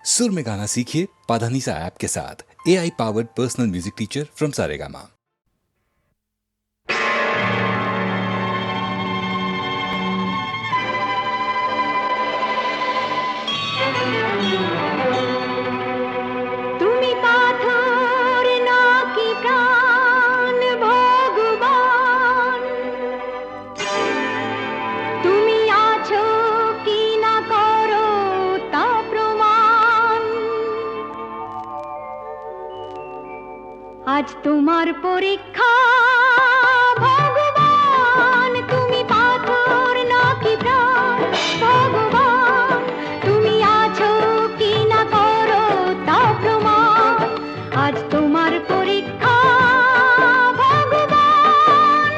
सुर में गाना सीखिए पाधानीसा ऐप के साथ। AI powered personal music teacher from Saregama. তুমি পাথর নাকি প্রাণ ভগবান, তুমি আছো কি না করো তা প্রমাণ। আজ তোমার পরীক্ষা ভগবান, তুমি পাথর নাকি প্রাণ ভগবান, তুমি আছো কি না করো তা প্রমাণ। আজ তোমার পরীক্ষা ভগবান।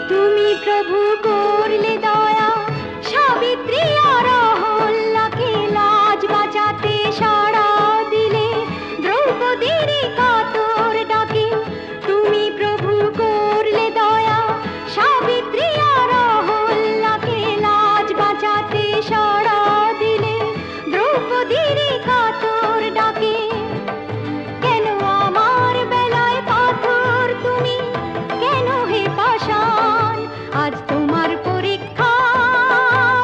তুমি প্রভু করলে দয়া, সাবিত্রী আর অহল্যাকে লাজ বাঁচাতে সাড়া দিলে, দ্রৌপদীর কাতর ডাকে। তুমি প্রভু করলে দয়া, সাবিত্রী আর অহল্যাকে লাজ বাঁচাতে সাড়া দিলে, দ্রৌপদীর কাতর ডাকে। কেন আমার বেলায় পাথর তুমি, কেন হে পাষাণ? আজ তোমার পরীক্ষা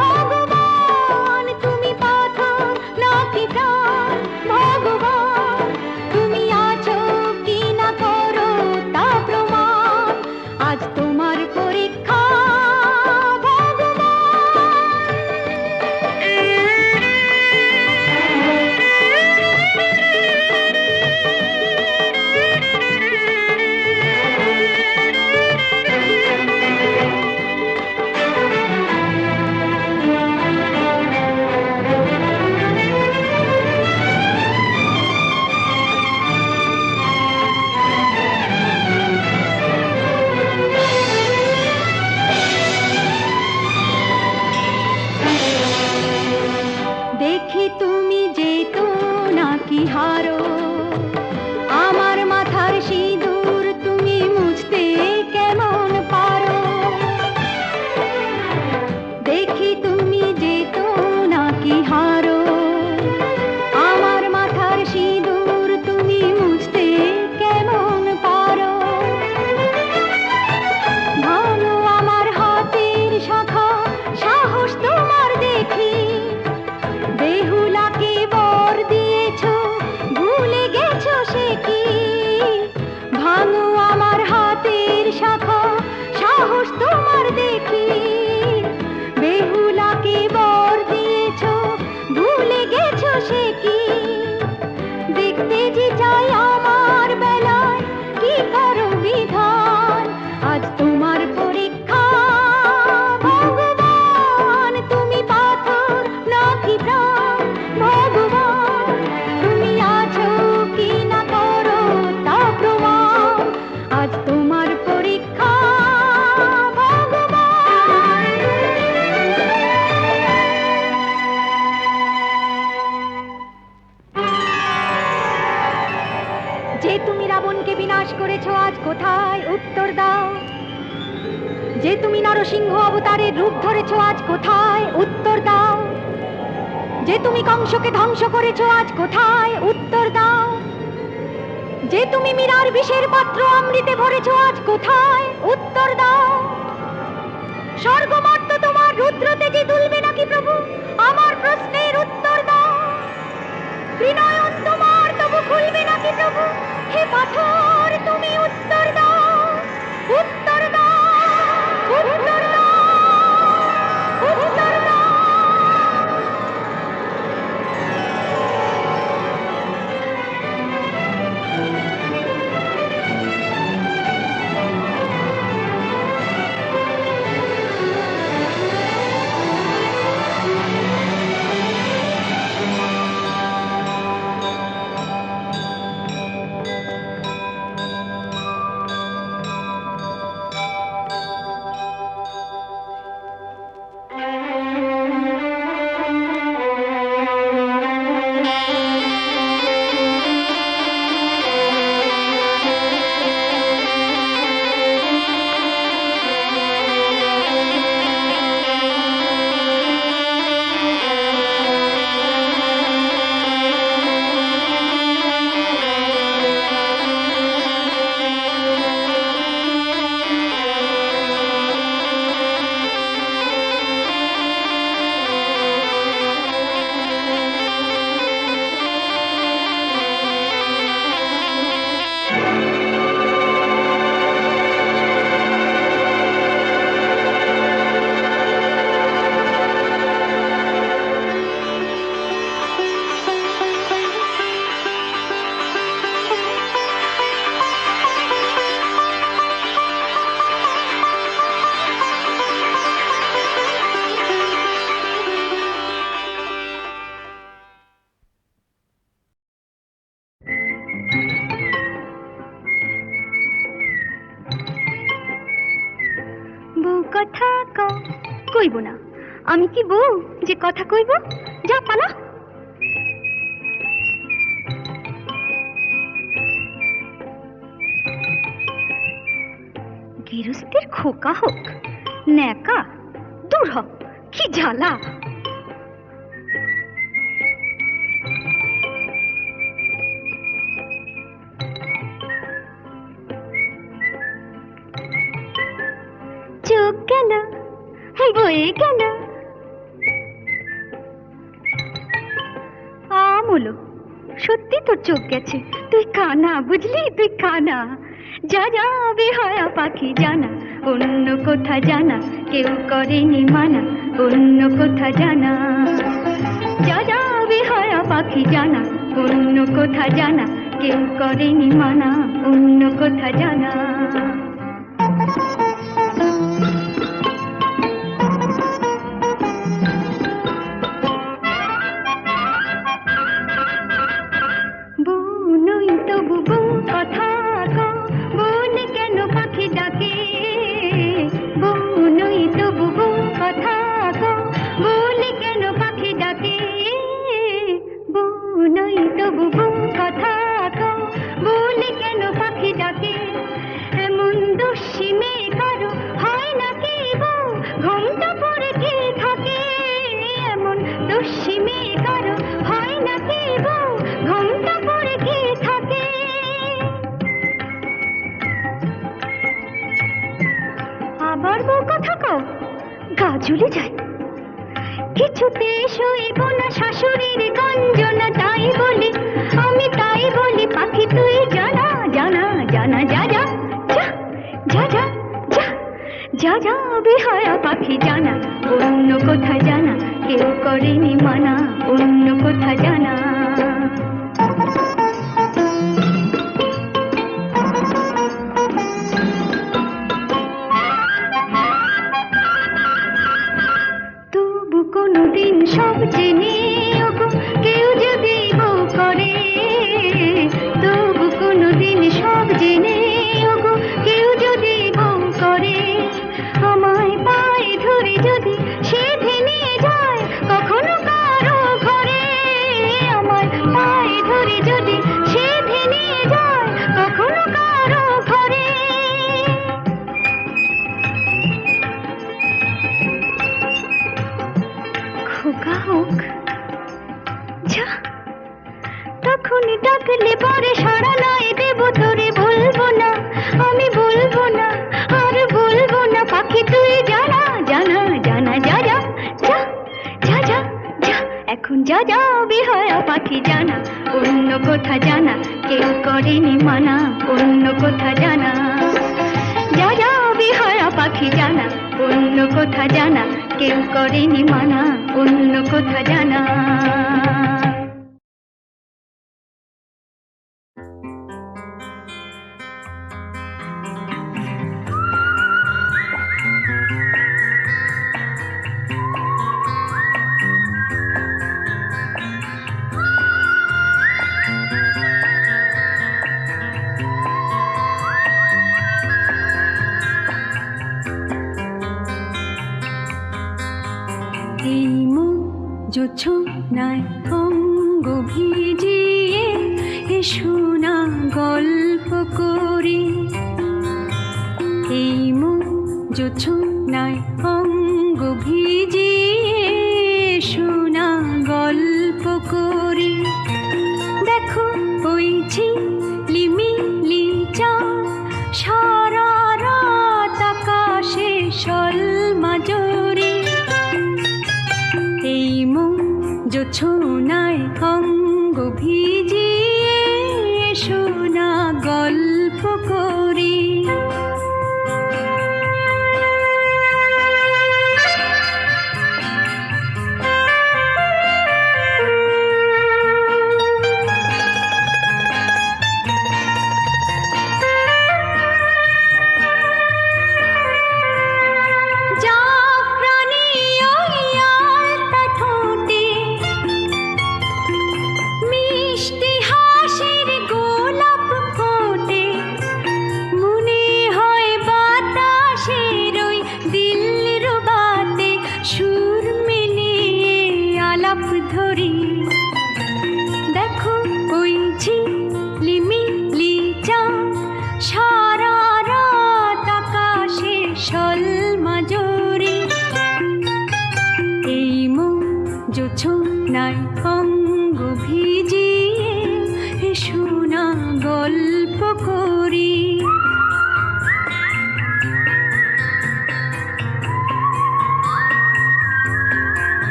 ভগবান, তুমি পাথর নাকি প্রাণ ভগবান, তুমি আছো কি না করো তা প্রমাণ। আজ তোমার পরীক্ষা দেখি তুমি যেতো নাকি হারো, আমার মাথার সিঁদুর তুমি মুছতে কেমন পারো। দেখি তুমি যেতো নাকি হারো, আমার মাথার সিঁদুর তুমি মুছতে কেমন পারো। ভালো আমার হাতের শাখা, সাহস তোমার দেখি, বেহুলাকে বর দিয়েছো, ভুলে গেছো সে কি। ভাঙো আমার হাতের শাখা, সাহস তোমার দেখি, বেহুলাকে বর দিয়েছো, ভুলে গেছো সে কি। দেখতে যে চাই আমার বেলায় কি করো বিধান। আজ তোমার পরীক্ষা ভগবান, তুমি পাথর নাকি প্রাণ ভগবান, তুমি আছো কি না করো তা প্রমাণ। আজ তোমার পরীক্ষা ভগবান। যে তুমি রাবণকে বিনাশ করেছো আজ কোথায় উত্তর দাও। যে তুমি নরসিংহ অবতারের রূপ ধরেছো আজ কোথায় উত্তর দাও। যে তুমি কংসকে ধ্বংস করেছো আজ কোথায় উত্তর দাও। যে তুমি মীরার বিষের পাত্র অমৃতে ভরেছো আজ কোথায় উত্তর দাও। স্বর্গমর্ত তোমার রুদ্র তেজে দুলবে নাকি প্রভু, আমার প্রশ্নের উত্তর দাও। ত্রিনয়ন তোমার তবু খুলবে নাকি প্রভু, হে পাথর তুমি উত্তর দাও। উত্তর দাও, উত্তর দাও, উত্তর দাও। কথা কইব না। আমি কি বউ যে কথা কইব? যা পালা। গৃহস্থের খোকা হোক ন্যাকা, দূর হ, কি জ্বালা। চোখ গেল বয়ে গেল আমলো, সত্যি তোর চোখ গেছে, তুই কানা, বুঝলি? তুই কানা। যা যা বেহায়া পাখি জানা, অন্য কোথা জানা কেউ করেনি মানা, অন্য কোথা জানা। যা যা বেহায়া পাখি জানা, অন্য কোথা জানা কেউ করেনি মানা, অন্য কোথা জানা। আবার বউ কথা কও, গা জ্বলে যায়। কিছুতে সইব না শাশুড়ির গঞ্জনা, তাই বলি আমি, তাই বলি পাখি তুই জানা জানা জানা। যা যা যা যা যা যা যা বেহায়া পাখি জানা, অন্য কোথা জানা কেউ করেনি মানা, অন্য কোথা জানা। তবু কোনদিন সব জেনে ওগো কেউ যদি বউ করে, তবু কোনদিন সব জেনে ওগো কেউ যদি বউ করে, আমায় পায়ে ধরে যদি সে ভেঙে যায় কখনো কারো ঘরে, আমায় পায়ে ধরে যদি সে ভেঙে যায় কখনো কারো ঘরে। খোকা হোক যা, তখন ডাকলে পরে সাড়া নাই দেব তোরে, বলবো না আমি, বলবো না আর বলবো না পাখি তুই জানা জানা জানা। যা যা যা যা যা যা, এখন যা যা বেহায়া পাখি জানা, অন্য কোথা জানা কেউ করেনি মানা, অন্য কোথা জানা। যা যা বেহায়া পাখি জানা, অন্য কোথা জানা কেউ করেনি মানা, অন্য কোথা জানা। এই মন জোছনায় অঙ্গ ভিজিয়ে এসো না গল্প করি, এই মন জোছনায় অঙ্গ ভিজিয়ে এসো না গল্প করি। দেখো ওই ঝিলিমিলি চাঁদ সারা রাত আকাশে সলমাজরি, এই মন জোছনায় অঙ্গ ভিজিয়ে এসো না গল্প করি। মিষ্টি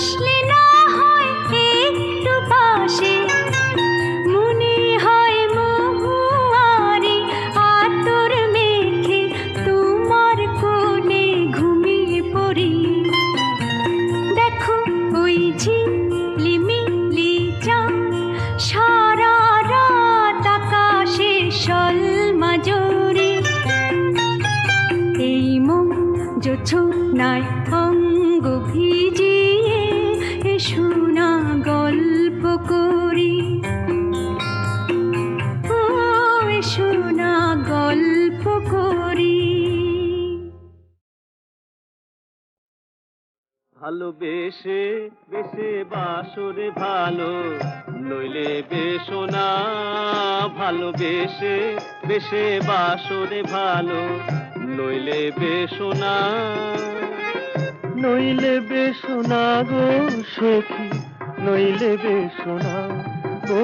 বসলে না হয় একটু পাশে, মনে হয় মহুয়ারি আতর মেখে তোমার কোলে ঘুমিয়ে পড়ি। দেখো ওই ঝিলিমিলি চাঁদ সারা রাত আকাশে সলমা জোরে, এই মন জোছনায় অঙ্গ ভিজিয়ে এসো না গল্প করি, ও এসো না গল্প করি। ভালোবেসে বেসে বাসরে ভালো, নইলে বেশো না। ভালোবেসে বেসে বাসরে ভালো, নইলে বেশো না। নইলে বেশো না গো সখী, নইলে বেশো না গো,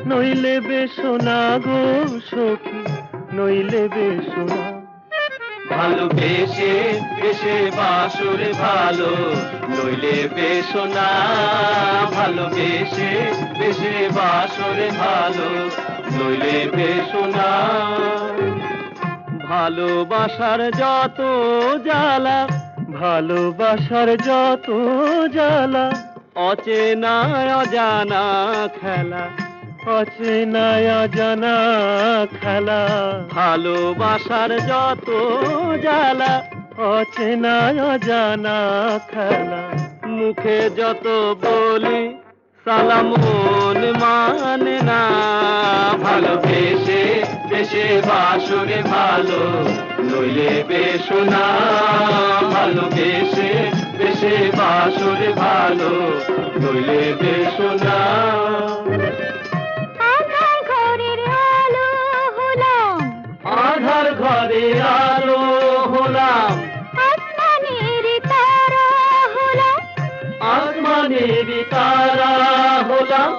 নইলে বেশো না গো সখী, নইলে বেশো না। ভালোবেসে বেসে বাসরে ভালো, নইলে বেশো না। ভালোবেসে বেসে বাসরে ভালো, নইলে বেশো না। ভালোবাসার যত জ্বালা, ভালোবাসার যত জ্বালা, অচেনা অজানা খেলা, অচেনা অজানা খেলা। ভালোবাসার যত জ্বালা, অচেনা অজানা খেলা। মুখে যত বলি সালাম মন মানে না। ভালোবেসে বেসে বাসরে ভালো, নইলে বেশো না। ভালোবেসে বেসে বাসরে ভালো, নইলে বেশো না। আধার ঘরের আলো হলাম, আধার ঘরে আলো হলাম, আসমানের তারা হলাম, আসমানের তারা হলাম।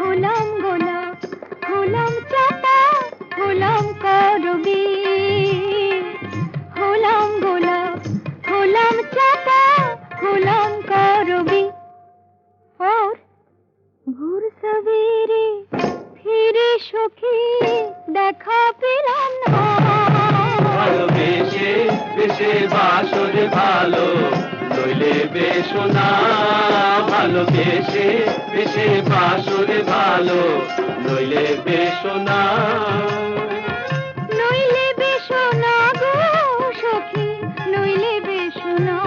হলাম গোলাপ, হলাম চাপা, হলাম করবি, হলাম গোলাপ, হলাম চাপা, হলাম করবি। और ভোর সবেরে ফিরে সখী দেখা পেলাম না। ভালোবেসে বেসে বাসরে ভালো, নইলে বেশো না। ভালোবেসে বেসে বাসরে ভালো, নইলে বেশো না। নইলে বেশো না গো সখী, নইলে বেশো না।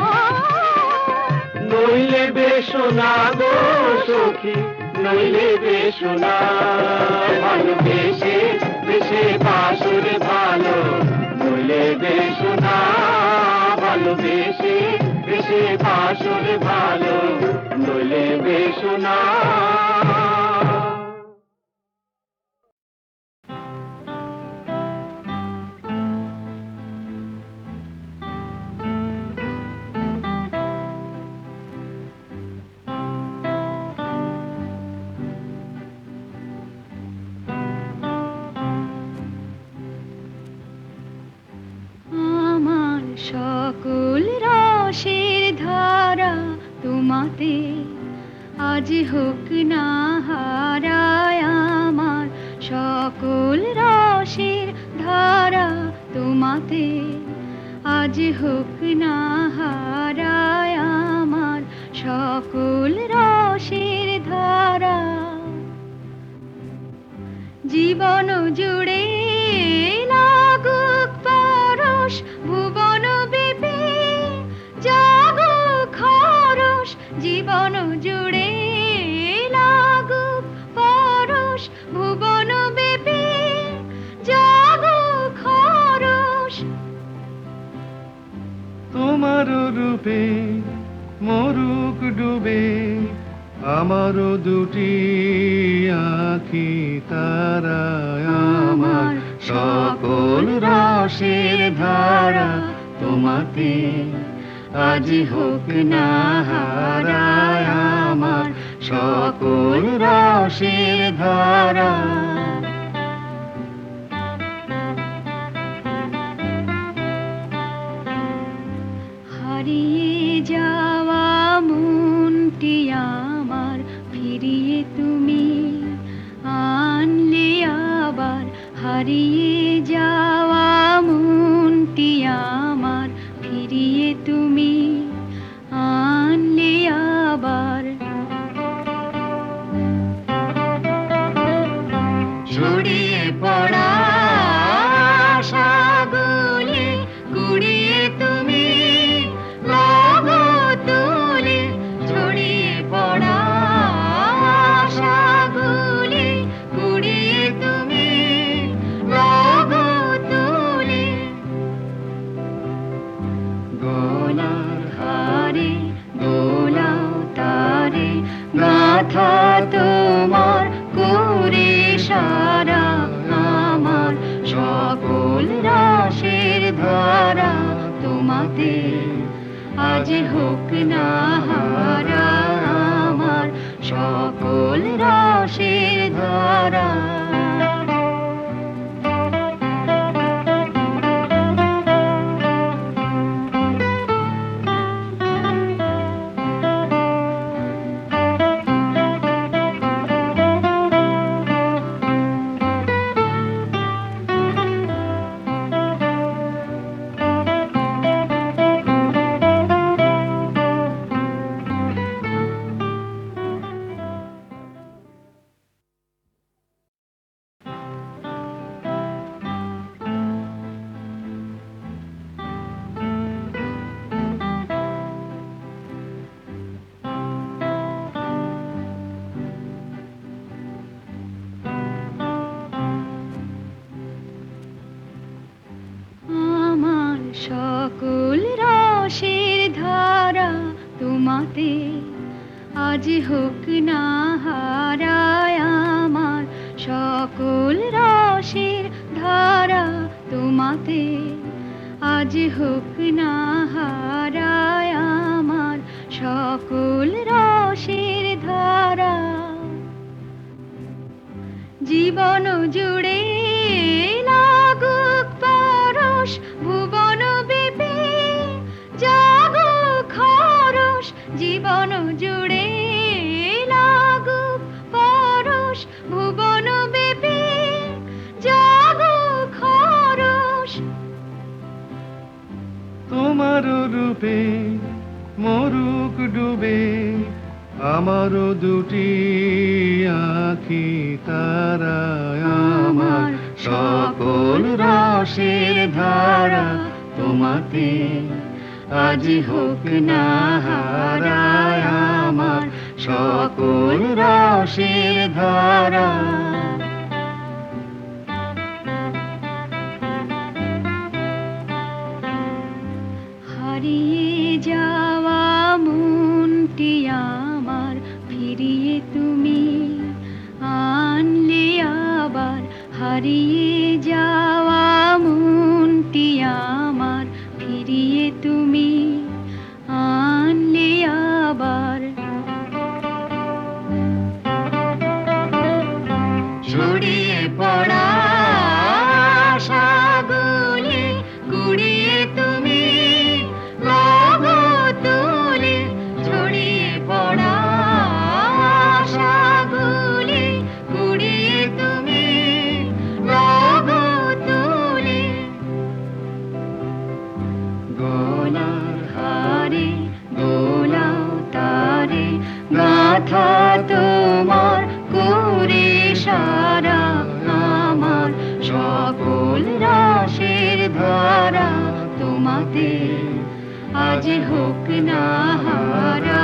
নইলে বেশো না গো সখী, নইলে বেশো না। ভালোবেসে বেসে বাসরে ভালো, নইলে বেশো না। ভালোবেসে বেসে বাসরে ভালো, নইলে বেশো না। আমার সকল রসের ধারা তোমাতে আজ হোক না হারায়। আমার সকল রসের ধারা তোমাতে আজ হোক না হারায়। আমার সকল রসের ধারা জীবন জুড়ে লাগুক পরশ, ভুবন ব্যাপী জাগুক হরষ। জীবন জুড়ে লাগুক পরশ, ভুবন ব্যাপী জাগুক হরষ। তোমার রূপে মরুক ডুবে আমারও দুটি আঁখি তারায়। আমার সকল রসের ধারা তোমাতে আজ হোক না হারায়। আমার সকল রসের ধারা হারিয়ে যাওয়া মন মনটি আমার ফিরিয়ে তুমি আনলে আবার হারিয়ে যাওয়া মনটি আমার ফিরিয়ে তুমি আনলে আবার ছড়িয়ে পড়া আশাগুলি কুড়িয়ে তুমি লাগো তুলে ছড়িয়ে পড়া আশাগুলি কুড়িয়ে তুমি লাগো তুলে গলার হারে দোলাও তারে গাথা তোমার করে সারা আমার সকল রাশের ধারা তোমাতে আজ হোক না হারা আমার সকল রাশের ধারা সকল রসের ধারা তোমাতে আজ হোক না হারায় আমার সকল রসের ধারা তোমাতে আজ হোক না হারায় আমার সকল রসের ধারা জীবন জুড়ে লাগুক পরশ ভুবন ব্যাপী জাগুক হরষ জীবন জুড়ে লাগুক পরশ ভুবন ব্যাপী জাগুক হরষ তোমার রূপে মরুক ডুবে আমারও দুটি আঁখি তারা আমার সকল রসের ধারা তোমাতে আজ হোক না হারায় আমার সকল রসের ধারা হারিয়ে যাওয়া মনটি আমার ফিরিয়ে তুমি আনলে আবার হারিয়ে যাওয়া মনটি আমার ফিরিয়ে তুমি আনলে আবার ছড়িয়ে পড়া আশাগুলি কুড়িয়ে তুমি লাগো তুলে ছড়িয়ে পড়া আশাগুলি কুড়িয়ে তুমি লাগো তুলে গলার হারে দোলাও তারে গাথা তোমার করে সারা আমার সকল রাশের ধারা তোমাতে আজ হোক না হারা